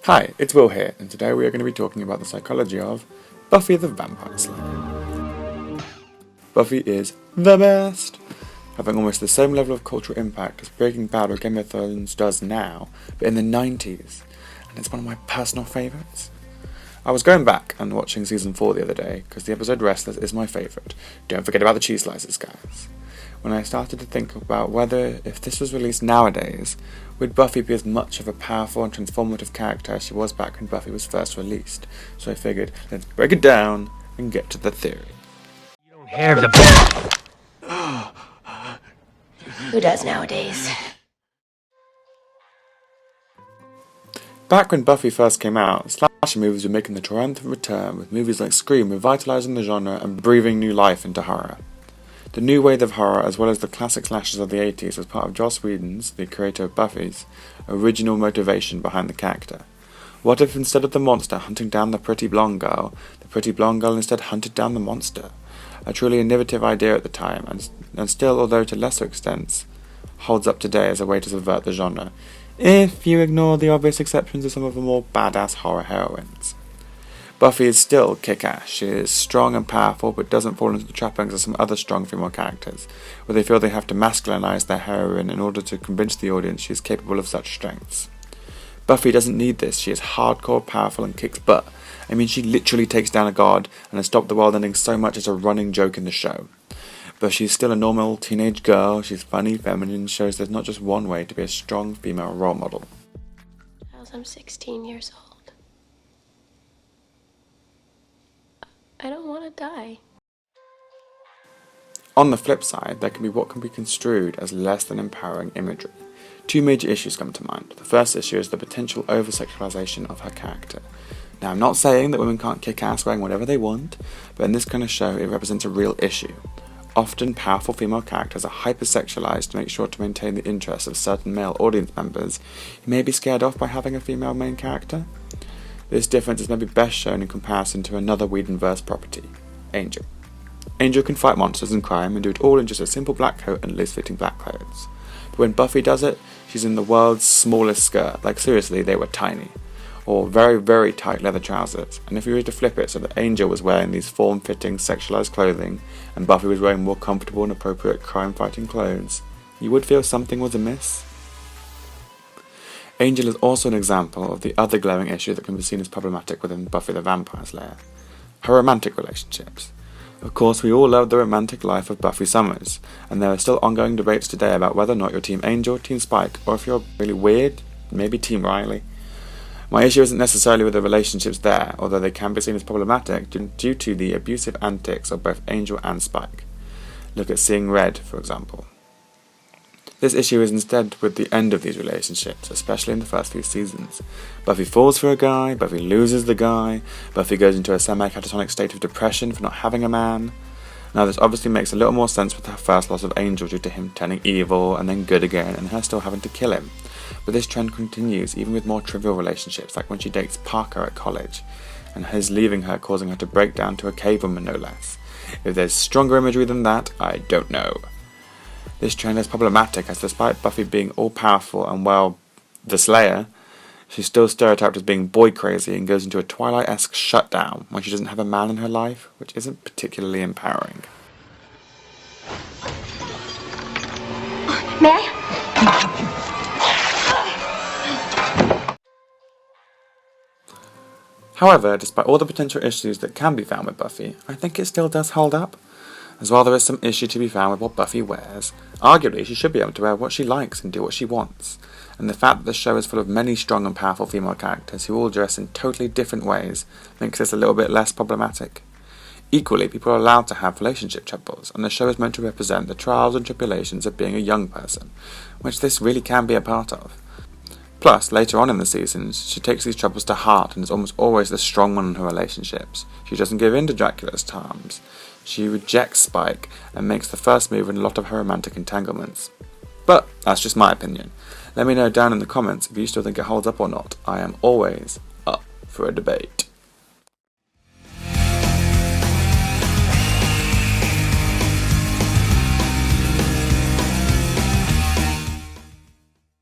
Hi, it's Will here, and today we are going to be talking about the psychology of Buffy the Vampire Slayer. Buffy is the best, having almost the same level of cultural impact as Breaking Bad or Game of Thrones does now, but in the 90s, and it's one of my personal favourites. I was going back and watching season 4 the other day, because the episode Restless is my favourite. Don't forget about the cheese slices, guys. When I started to think about whether, if this was released nowadays, would Buffy be as much of a powerful and transformative character as she was back when Buffy was first released. So I figured, let's break it down and get to the theory. You don't have the... Who does nowadays? Back when Buffy first came out, slasher movies were making the triumphant return, with movies like Scream revitalising the genre and breathing new life into horror. The new wave of horror, as well as the classic slashers of the 80s, was part of Joss Whedon's, the creator of Buffy's, original motivation behind the character. What if instead of the monster hunting down the pretty blonde girl instead hunted down the monster? A truly innovative idea at the time, and still, although to lesser extents, holds up today as a way to subvert the genre, if you ignore the obvious exceptions of some of the more badass horror heroines. Buffy is still kick-ass. She is strong and powerful, but doesn't fall into the trappings of some other strong female characters, where they feel they have to masculinize their heroine in order to convince the audience she is capable of such strengths. Buffy doesn't need this. She is hardcore, powerful, and kicks butt. I mean, she literally takes down a god and has stopped the world ending so much as a running joke in the show. But she's still a normal teenage girl. She's funny, feminine, and shows there's not just one way to be a strong female role model. I'm 16 years old. I don't want to die. On the flip side, there can be what can be construed as less than empowering imagery. Two major issues come to mind. The first issue is the potential over-sexualization of her character. Now, I'm not saying that women can't kick ass wearing whatever they want, but in this kind of show, it represents a real issue. Often, powerful female characters are hypersexualized to make sure to maintain the interests of certain male audience members who may be scared off by having a female main character. This difference is maybe best shown in comparison to another Whedon-verse property, Angel. Angel can fight monsters and crime and do it all in just a simple black coat and loose-fitting black clothes. But when Buffy does it, she's in the world's smallest skirt, like seriously, they were tiny. Or very, very tight leather trousers. And if you were to flip it so that Angel was wearing these form-fitting, sexualized clothing, and Buffy was wearing more comfortable and appropriate crime-fighting clothes, you would feel something was amiss. Angel is also an example of the other glaring issue that can be seen as problematic within Buffy the Vampire Slayer: her romantic relationships. Of course, we all love the romantic life of Buffy Summers, and there are still ongoing debates today about whether or not you're Team Angel, Team Spike, or if you're really weird, maybe Team Riley. My issue isn't necessarily with the relationships there, although they can be seen as problematic due to the abusive antics of both Angel and Spike. Look at Seeing Red, for example. This issue is instead with the end of these relationships, especially in the first few seasons. Buffy falls for a guy, Buffy loses the guy, Buffy goes into a semi-catatonic state of depression for not having a man. Now this obviously makes a little more sense with her first loss of Angel due to him turning evil and then good again and her still having to kill him. But this trend continues even with more trivial relationships, like when she dates Parker at college, and his leaving her causing her to break down to a cave woman no less. If there's stronger imagery than that, I don't know. This trend is problematic as despite Buffy being all-powerful and, well, the Slayer, she's still stereotyped as being boy-crazy and goes into a Twilight-esque shutdown when she doesn't have a man in her life, which isn't particularly empowering. May I? However, despite all the potential issues that can be found with Buffy, I think it still does hold up. As while there is some issue to be found with what Buffy wears, arguably she should be able to wear what she likes and do what she wants. And the fact that the show is full of many strong and powerful female characters who all dress in totally different ways makes this a little bit less problematic. Equally, people are allowed to have relationship troubles, and the show is meant to represent the trials and tribulations of being a young person, which this really can be a part of. Plus, later on in the seasons, she takes these troubles to heart and is almost always the strong one in her relationships. She doesn't give in to Dracula's charms. She rejects Spike and makes the first move in a lot of her romantic entanglements. But that's just my opinion. Let me know down in the comments if you still think it holds up or not. I am always up for a debate.